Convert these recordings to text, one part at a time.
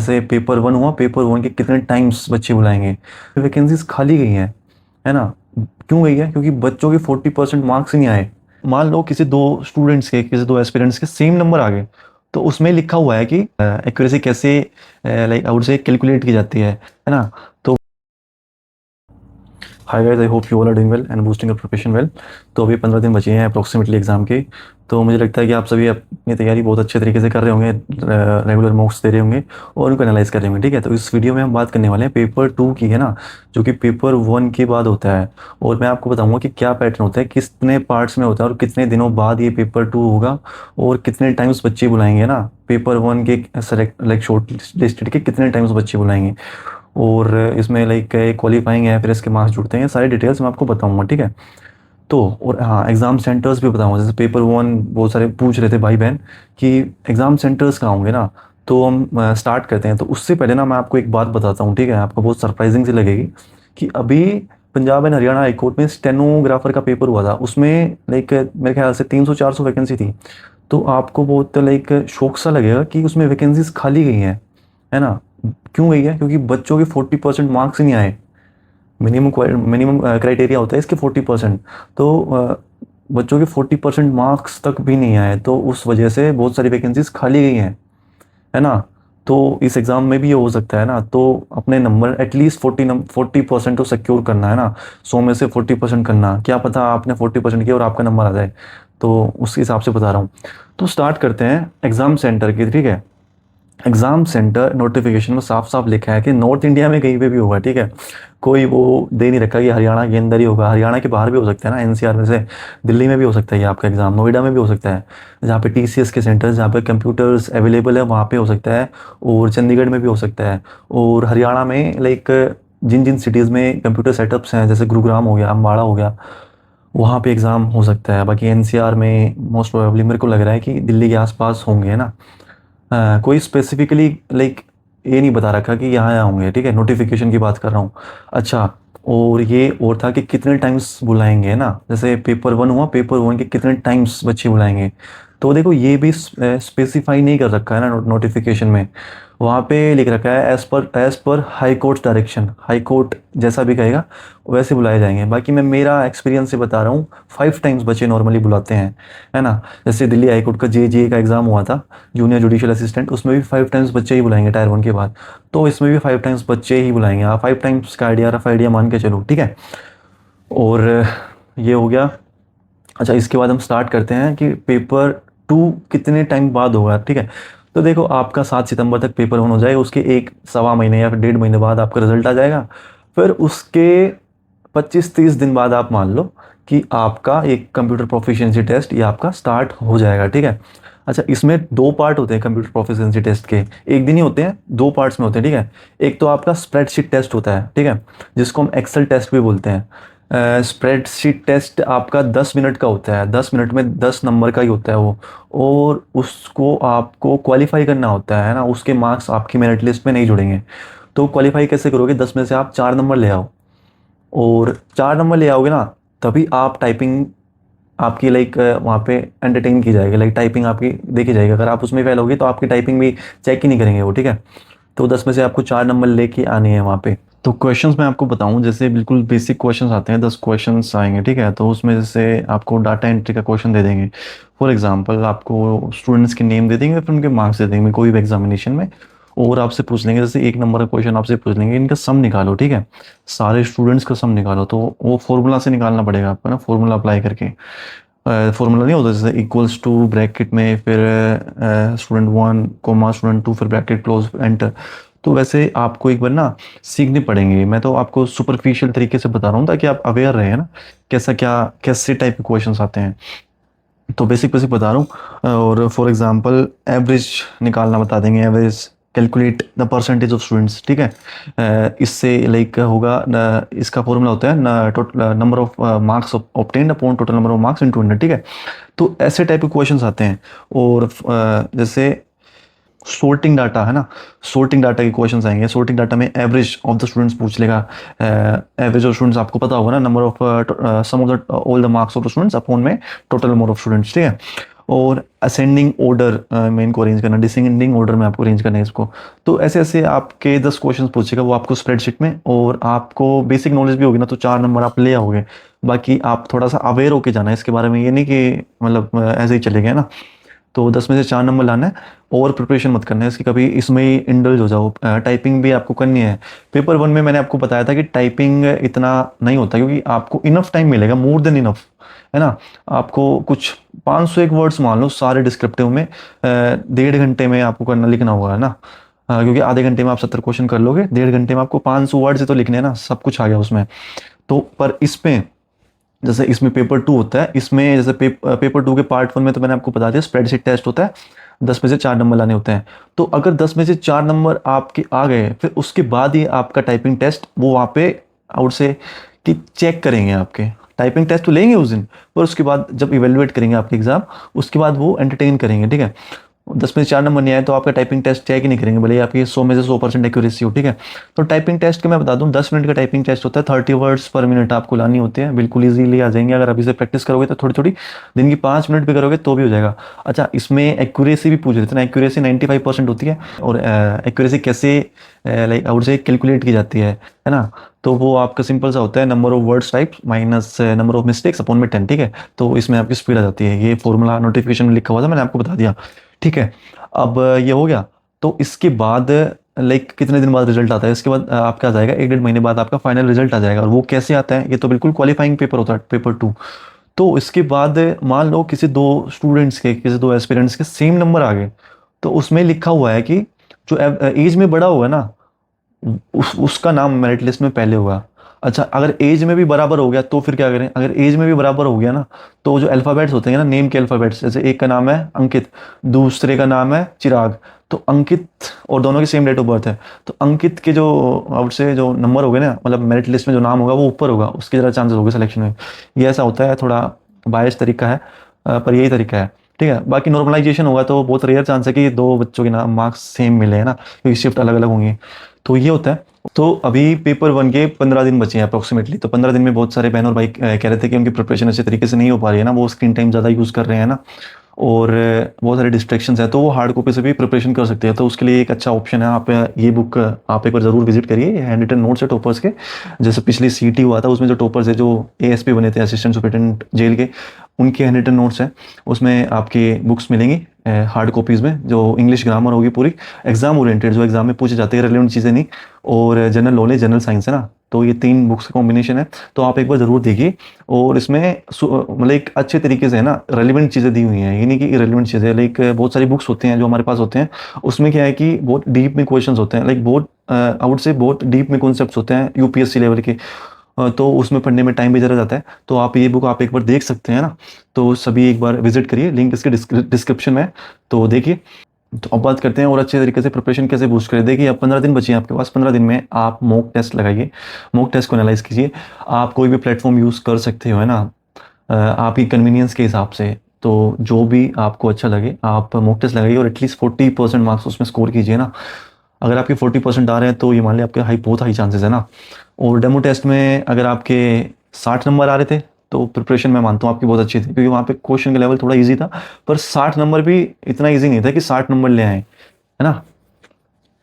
जैसे paper one हुआ, paper one के कितने टाइम्स बच्चे बुलाएंगे। वैकेंसीज खाली गई हैं, है ना। क्यों गई है? क्योंकि बच्चों के 40% मार्क्स ही नहीं आए। मान लो किसी दो स्टूडेंट्स के, किसी दो एस्पिरेंट्स के सेम नंबर आ गए, तो उसमें लिखा हुआ है कि एक्यूरेसी कैसे like I would say calculate की जाती है ना। तो hi guys, I hope you all are doing well and boosting your preparation well. तो अभी 15 दिन बचे हैं अप्रोक्सीमेटली एग्जाम के। तो मुझे लगता है कि आप सभी अपनी तैयारी बहुत अच्छे तरीके से कर रहे होंगे, रेगुलर मॉक्स दे रहे होंगे और उनको एनालाइज कर रहे होंगे, ठीक है। तो इस वीडियो में हम बात करने वाले हैं पेपर 2 की, है ना, जो कि पेपर 1 के बाद होता है। और मैं आपको बताऊंगा कि क्या पैटर्न होता है, कितने पार्ट्स में होता है और कितने दिनों बाद ये पेपर 2 होगा और कितने टाइम्स बच्चे बुलाएंगे ना। पेपर 1 के सेलेक्ट लाइक शॉर्ट लिस्टेड के कितने टाइम्स बच्चे बुलाएंगे और इसमें लाइक क्वालिफाइंग है, फिर इसके मार्क्स जुड़ते हैं, सारी डिटेल्स मैं आपको बताऊंगा, ठीक है। तो और हाँ, एग्ज़ाम सेंटर्स भी बताऊंगा। जैसे पेपर 1 बहुत सारे पूछ रहे थे भाई बहन कि एग्ज़ाम सेंटर्स कहाँ होंगे ना। तो हम स्टार्ट करते हैं। तो उससे पहले ना मैं आपको एक बात बताता हूँ, ठीक है। आपको बहुत सरप्राइजिंग सी लगेगी कि अभी Punjab and Haryana high court में स्टेनोग्राफर का पेपर हुआ था। उसमें लाइक मेरे ख्याल से 300-400 वैकेंसी थी। तो आपको बहुत लाइक शौक सा लगेगा कि उसमें वैकेंसीज खाली गई हैं, है ना। क्यों गई है? क्योंकि बच्चों के 40% मार्क्स ही नहीं आए। मिनिमम क्राइटेरिया होता है इसके 40%। तो बच्चों के 40% मार्क्स तक भी नहीं आए, तो उस वजह से बहुत सारी वैकेंसीज खाली गई हैं, है ना। तो इस एग्ज़ाम में भी ये हो सकता है ना। तो अपने नंबर एटलीस्ट 40% तो सिक्योर करना, है ना। 100 में से 40% करना। क्या पता आपने 40% किया और आपका नंबर आ जाए। तो उस हिसाब से बता रहा हूँ। तो स्टार्ट करते हैं एग्ज़ाम सेंटर की, ठीक है। एग्जाम सेंटर नोटिफिकेशन में साफ साफ लिखा है कि नॉर्थ इंडिया में कहीं पे भी होगा, ठीक है। कोई वो दे नहीं रखा कि हरियाणा के अंदर ही होगा। हरियाणा के बाहर भी हो सकता है ना, एनसीआर में से। दिल्ली में भी हो सकता है ये आपका एग्जाम, नोएडा में भी हो सकता है, जहाँ पे टीसीएस के सेंटर्स, जहाँ पे कंप्यूटर्स अवेलेबल है, वहाँ पे हो सकता है। और चंडीगढ़ में भी हो सकता है। और हरियाणा में लाइक जिन जिन सिटीज़ में कंप्यूटर सेटअप्स हैं, जैसे गुरुग्राम हो गया, अम्बाड़ा हो गया, वहाँ पे एग्ज़ाम हो सकता है। बाकी एनसीआर में मोस्ट प्रोबेबली मेरे को लग रहा है कि दिल्ली के आसपास होंगे, है ना। कोई स्पेसिफिकली लाइक ये नहीं बता रखा कि यहाँ होंगे, ठीक है। नोटिफिकेशन की बात कर रहा हूँ। अच्छा, और ये और था कि कितने टाइम्स बुलाएंगे, है ना। जैसे पेपर 1 हुआ, पेपर 1 के कितने टाइम्स बच्चे बुलाएंगे। तो देखो ये भी स्पेसिफाई नहीं कर रखा है ना नोटिफिकेशन में। वहाँ पे लिख रखा है एज पर high court direction. High court जैसा भी कहेगा वैसे बुलाए जाएंगे। बाकी मैं मेरा एक्सपीरियंस से बता रहा हूँ, 5 टाइम्स बच्चे नॉर्मली बुलाते हैं, है ना। जैसे दिल्ली हाई कोर्ट का जे का एग्ज़ाम हुआ था, जूनियर जुडिशियल असिस्टेंट, उसमें भी 5 टाइम्स बच्चे ही बुलाएंगे टायर 1 के बाद। तो इसमें भी 5 टाइम्स बच्चे ही बुलाएंगे। आप 5 टाइम्स का आइडिया, रफ आइडिया मान के चलो, ठीक है। और ये हो गया। अच्छा, इसके बाद हम स्टार्ट करते हैं कि पेपर 2 कितने टाइम बाद होगा, ठीक है। तो देखो आपका 7 सितंबर तक पेपर 1 हो जाएगा। उसके एक सवा महीने या फिर 1.5 महीने बाद आपका रिजल्ट आ जाएगा। फिर उसके 25-30 दिन बाद आप मान लो कि आपका एक कंप्यूटर प्रोफिशिएंसी टेस्ट ये आपका स्टार्ट हो जाएगा, ठीक है। अच्छा, इसमें 2 पार्ट होते हैं कंप्यूटर प्रोफिशिएंसी टेस्ट के। एक दिन ही होते हैं, 2 पार्ट्स में होते हैं, ठीक है। एक तो आपका स्प्रेडशीट टेस्ट होता है, ठीक है, जिसको हम एक्सेल टेस्ट भी बोलते हैं। स्प्रेडशीट टेस्ट आपका 10 मिनट का होता है। 10 मिनट में 10 नंबर का ही होता है वो। और उसको आपको क्वालिफाई करना होता है ना। उसके मार्क्स आपकी मेरिट लिस्ट में नहीं जुड़ेंगे। तो क्वालिफाई कैसे करोगे? 10 में से आप 4 नंबर ले आओ, और 4 नंबर ले आओगे ना, तभी आप टाइपिंग आपकी लाइक वहाँ पे एंटरटेन की जाएगी। लाइक टाइपिंग आपकी देखी जाएगी। अगर आप उसमें फेल होगे तो आपकी टाइपिंग भी चेक ही नहीं करेंगे वो, ठीक है। तो 10 में से आपको 4 नंबर लेके आने हैं वहाँ पे। तो क्वेश्चंस मैं आपको बताऊं, जैसे बिल्कुल बेसिक क्वेश्चंस आते हैं, 10 क्वेश्चंस आएंगे, ठीक है। तो उसमें जैसे आपको डाटा एंट्री का क्वेश्चन दे देंगे। फॉर एग्जांपल आपको स्टूडेंट्स के नेम दे देंगे, फिर उनके मार्क्स दे देंगे कोई भी एग्जामिनेशन में। और आपसे पूछ लेंगे, जैसे 1 नंबर का क्वेश्चन आपसे पूछ लेंगे, इनका सम निकालो, ठीक है। सारे स्टूडेंट्स का सम निकालो। तो वो फॉर्मूला से निकालना पड़ेगा आपको ना, फॉर्मूला अप्लाई करके। फॉर्मूला नहीं होता जैसे इक्वल्स टू ब्रैकेट में, फिर स्टूडेंट 1 कोमा स्टूडेंट 2, फिर ब्रैकेट क्लोज एंटर। तो वैसे आपको एक बार ना सीखने पड़ेंगे। मैं तो आपको सुपरफिशियल तरीके से बता रहा हूँ ताकि आप अवेयर रहे, ना, कैसा क्या कैसे टाइप के क्वेश्चंस आते हैं। तो बेसिक बेसिक बता रहा हूँ। और फॉर एग्जांपल एवरेज निकालना बता देंगे। Average calculate the percentage of students, ठीक है। इससे लाइक होगा इसका फॉर्मूला होता है total number of marks obtained upon total number of marks into 100, ठीक है। तो ऐसे टाइप के क्वेश्चंस आते हैं। और जैसे सोर्टिंग डाटा, है ना, सोर्टिंग डाटा के क्वेश्चंस आएंगे। सोर्टिंग डाटा में एवरेज ऑफ द स्टूडेंट्स पूछ लेगा। एवरेज ऑफ स्टूडेंट्स आपको पता होगा ना, number of sum of the all the marks of the students upon में टोटल नंबर ऑफ स्टूडेंट्स, ठीक है। और असेंडिंग ऑर्डर में इनको अरेंज करना, डिसेंडिंग ऑर्डर में आपको अरेंज करना है इसको। तो ऐसे ऐसे आपके 10 क्वेश्चन पूछेगा वो आपको स्प्रेडशीट में, और आपको बेसिक नॉलेज भी होगी ना तो 4 नंबर आप ले आओगे। बाकी आप थोड़ा सा अवेयर होके जाना है इसके बारे में, ये नहीं कि मतलब ऐसे ही चले गए ना। तो 10 में से 4 नंबर लाना है, और प्रिपरेशन मत करना है इसकी कभी, इसमें ही इंडल्ज हो जाओ। टाइपिंग भी आपको करनी है। पेपर 1 में मैंने आपको बताया था कि टाइपिंग इतना नहीं होता, क्योंकि आपको इनफ टाइम मिलेगा, मोर देन इनफ, है ना। आपको कुछ 501 वर्ड्स मान लो सारे डिस्क्रिप्टिव में, 1.5 घंटे में आपको करना लिखना होगा, है ना। क्योंकि आधे घंटे में आप 70 क्वेश्चन कर लोगे, 1.5 घंटे में आपको 500 वर्ड से तो लिखने हैं ना, सब कुछ आ गया उसमें। तो पर इसमें जैसे इसमें पेपर 2 होता है, इसमें जैसे पेपर 2 के पार्ट 1 में तो मैंने आपको बता दिया स्प्रेडशीट टेस्ट होता है, 10 में से 4 नंबर लाने होते हैं। तो अगर 10 में से 4 नंबर आपके आ गए, फिर उसके बाद ही आपका टाइपिंग टेस्ट वो वहाँ पे आउट से कि चेक करेंगे आपके। टाइपिंग टेस्ट तो लेंगे उस दिन, पर उसके बाद जब इवेलुएट करेंगे आपके एग्जाम, उसके बाद वो एंटरटेन करेंगे, ठीक है। 10 में से 4 नंबर नहीं आए तो आपका टाइपिंग टेस्ट चेक ही नहीं करेंगे, भले ही आपकी 100 में से 100% एक्यूरेसी हो, ठीक है। तो टाइपिंग टेस्ट के मैं बता दूं, 10 मिनट का टाइपिंग टेस्ट होता है, 30 वर्ड्स पर मिनट आपको लानी होती है, बिल्कुल इजीली आ जाएंगे। अगर अभी से प्रैक्टिस करोगे तो थोड़ी थोड़ी, दिन की 5 मिनट भी करोगे तो भी हो जाएगा। अच्छा, इसमें एक्यूरेसी भी पूछ रहे थे ना, एक्यूरेसी 95% होती है। और एक्यूरेसी कैसे लाइक आउट से कैलकुलेट की जाती है ना। तो वो आपका सिंपल सा होता है, number of words type minus number of mistakes upon में 10, ठीक है। तो इसमें आपकी स्पीड आ जाती है, ये फॉर्मूला नोटिफिकेशन में लिखा हुआ था, मैंने आपको बता दिया, ठीक है। अब ये हो गया। तो इसके बाद लाइक कितने दिन बाद रिजल्ट आता है, इसके बाद आपका आ जाएगा 1-1.5 महीने बाद आपका फाइनल रिजल्ट आ जाएगा। और वो कैसे आता है, ये तो बिल्कुल क्वालिफाइंग पेपर होता है, पेपर 2। तो इसके बाद मान लो किसी 2 स्टूडेंट्स के, किसी 2 एस्पिरेंट्स के सेम नंबर आ गए, तो उसमें लिखा हुआ है कि जो एज में बड़ा होगा ना, उसका नाम मेरिट लिस्ट में पहले होगा। अच्छा, अगर एज में भी बराबर हो गया तो फिर क्या करें, अगर एज में भी बराबर हो गया ना, तो जो अल्फ़ाबेट्स होते हैं ना, नेम के अल्फ़ाबेट्स, जैसे एक का नाम है अंकित, दूसरे का नाम है चिराग, तो अंकित और दोनों की सेम डेट ऑफ बर्थ है, तो अंकित के जो आउट से जो नंबर हो गए ना, मतलब मेरिट लिस्ट में जो नाम होगा वो ऊपर होगा, उसके ज़्यादा चांसेस होंगे सिलेक्शन में। ये ऐसा होता है, थोड़ा बायस तरीका है, पर यही तरीका है, ठीक है। बाकी नॉर्मलाइजेशन होगा तो बहुत रेयर चांस है कि 2 बच्चों के नाम मार्क्स सेम मिले, है ना, क्योंकि शिफ्ट अलग अलग होंगी। तो ये होता है। तो अभी पेपर 1 के 15 दिन बचे हैं अप्रोक्सीमेटली। तो 15 दिन में बहुत सारे बहन और भाई कह रहे थे कि उनकी प्रिपरेशन अच्छे तरीके से नहीं हो पा रही है ना, वो स्क्रीन टाइम ज़्यादा यूज़ कर रहे हैं ना, और बहुत सारे डिस्ट्रैक्शंस है, तो वो हार्ड कॉपी से भी प्रिपरेशन कर सकते हैं। तो उसके लिए एक अच्छा ऑप्शन है, आप ये बुक आप एक बार ज़रूर विजिट करिए, हैंड रिटन नोट्स है टॉपर्स के। जैसे पिछली सीटी हुआ था, उसमें जो टॉपर्स है, जो एएसपी बने थे, असिस्टेंट सुपरिटेंडेंट जेल के, उनके हैंड रिटन नोट्स हैं, उसमें आपकी बुक्स मिलेंगी हार्ड कॉपीज़ में, जो इंग्लिश ग्रामर होगी पूरी, एग्जाम ओरिएंटेड, जो एग्जाम में पूछे जाते हैं रेलेवेंट चीज़ें नहीं, और जनरल नॉलेज, जनरल साइंस, है ना। तो ये 3 बुक्स का कॉम्बिनेशन है, तो आप एक बार ज़रूर देखिए। और इसमें मतलब एक अच्छे तरीके से है ना, रेलिवेंट चीज़ें दी हुई हैं, ये नहीं कि इरेलीवेंट चीज़ें। लाइक बहुत सारी बुक्स होती हैं जो हमारे पास होते हैं, उसमें क्या है कि बहुत डीप में क्वेश्चंस होते हैं, लाइक बहुत आउट से बहुत डीप में कॉन्सेप्ट्स होते हैं यूपीएससी लेवल के। तो उसमें पढ़ने में टाइम भी ज़्यादा जाता है। तो आप ये बुक आप एक बार देख सकते हैं ना, तो सभी एक बार विजिट करिए, लिंक इसके डिस्क्रिप्शन में है, तो देखिए। तो अब बात करते हैं और अच्छे तरीके से प्रिपरेशन कैसे बूस्ट करें। देखिए, अब 15 दिन बचे हैं आपके पास, 15 दिन में आप मॉक टेस्ट लगाइए, मॉक टेस्ट को एनालाइज कीजिए। आप कोई भी प्लेटफॉर्म यूज़ कर सकते हो, है ना, आपकी कन्वीनियंस के हिसाब से। तो जो भी आपको अच्छा लगे आप मॉक टेस्ट लगाइए, और एटलीस्ट 40% मार्क्स उसमें स्कोर कीजिए ना। अगर आपके 40% आ रहे हैं तो ये मान लिया आपके बहुत हाई चांसेस है ना। और डेमो टेस्ट में अगर आपके 60 नंबर आ रहे थे तो प्रिपरेशन मैं मानता हूँ आपकी बहुत अच्छी थी, क्योंकि वहाँ पे क्वेश्चन का लेवल थोड़ा इजी था। पर 60 नंबर भी इतना इजी नहीं था कि 60 नंबर ले आए, है ना।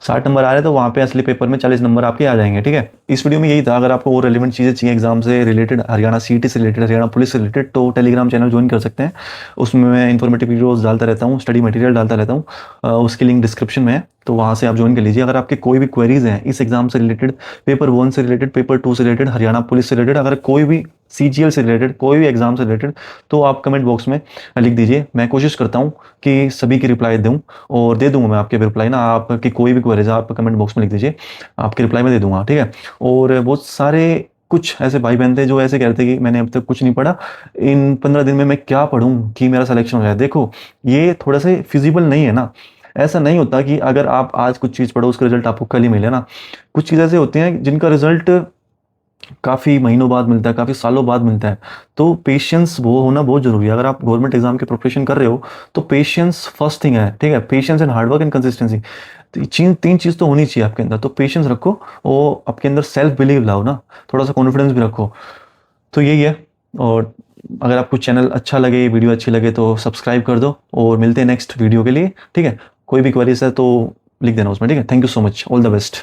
60 नंबर आ रहे हैं तो वहाँ पे असली पेपर में 40 नंबर आपके आ जाएंगे, ठीक है। इस वीडियो में यही था। अगर आपको और रेलिवेंट चीज़ें चाहिए एग्जाम से रिलेटेड, हरियाणा सीटी से रिलेटेड, हरियाणा पुलिस से रिलेटेड, तो टेलीग्राम चैनल ज्वाइन कर सकते हैं। उसमें मैं इन्फॉर्मेटिव वीडियोस डालता रहता हूँ, स्टडी मटेरियल डालता रहता हूँ। उसकी लिंक डिस्क्रिप्शन में है, तो वहाँ से आप ज्वाइन कर लीजिए। अगर आपके कोई भी क्वेरीज हैं इस एग्जाम से रिलेटेड, पेपर 1 से रिलेटेड, पेपर 2 से रिलेटेड, हरियाणा पुलिस से रिलेटेड, अगर कोई भी सीजीएल से रिलेटेड, कोई भी एग्जाम से रिलेटेड, तो आप कमेंट बॉक्स में लिख दीजिए। मैं कोशिश करता हूँ कि सभी की रिप्लाई दूँ, और दे दूंगा मैं आपके रिप्लाई ना। आपकी कोई भी क्वेरीज आप कमेंट बॉक्स में लिख दीजिए, आपकी रिप्लाई में दे दूंगा, ठीक है। और बहुत सारे कुछ ऐसे भाई बहन थे जो ऐसे कह रहे थे कि मैंने अब तक कुछ नहीं पढ़ा, इन 15 दिन में मैं क्या पढ़ूं कि मेरा सिलेक्शन हो जाए। देखो, ये थोड़ा सा फिजिबल नहीं है ना। ऐसा नहीं होता कि अगर आप आज कुछ चीज़ पढ़ो उसका रिजल्ट आपको कल ही मिले ना। कुछ चीज़ ऐसे होती हैं जिनका रिजल्ट काफ़ी महीनों बाद मिलता है, काफ़ी सालों बाद मिलता है। तो पेशेंस वो होना बहुत ज़रूरी है। अगर आप गवर्नमेंट एग्जाम की प्रिपरेशन कर रहे हो तो पेशेंस फर्स्ट थिंग है, ठीक है। Patience and hard work and consistency, तो ये 3 चीज़ तो होनी चाहिए आपके अंदर। तो पेशेंस रखो, और आपके अंदर सेल्फ बिलीव लाओ ना, थोड़ा सा कॉन्फिडेंस भी रखो। तो यही है। और अगर आपको चैनल अच्छा लगे, वीडियो अच्छी लगे तो सब्सक्राइब कर दो और मिलते हैं नेक्स्ट वीडियो के लिए, ठीक है। कोई भी क्वेरीज है तो लिख देना उसमें, ठीक है। Thank you so much, all the best.